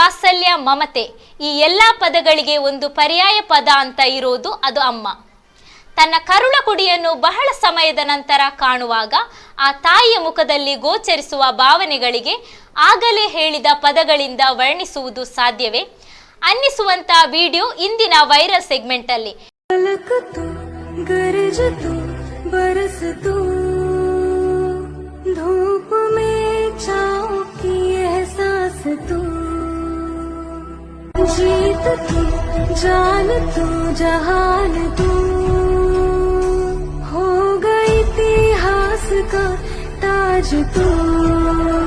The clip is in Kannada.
ವಾತ್ಸಲ್ಯ, ಮಮತೆ ಈ ಎಲ್ಲ ಪದಗಳಿಗೆ ಒಂದು ಪರ್ಯಾಯ ಪದ ಅಂತ ಇರೋದು ಅದು ಅಮ್ಮ. ತನ್ನ ಕರುಳ ಕುಡಿಯನ್ನು ಬಹಳ ಸಮಯದ ನಂತರ ಕಾಣುವಾಗ ಆ ತಾಯಿಯ ಮುಖದಲ್ಲಿ ಗೋಚರಿಸುವ ಭಾವನೆಗಳಿಗೆ ಆಗಲೇ ಹೇಳಿದ ಪದಗಳಿಂದ ವರ್ಣಿಸುವುದು ಸಾಧ್ಯವೇ ಅನ್ನಿಸುವಂತ ವಿಡಿಯೋ ಇಂದಿನ ವೈರಲ್ ಸೆಗ್ಮೆಂಟ್ ಅಲ್ಲಿ. जीत तू, जान तू, जहान तू, हो गई इतिहास का ताज तू.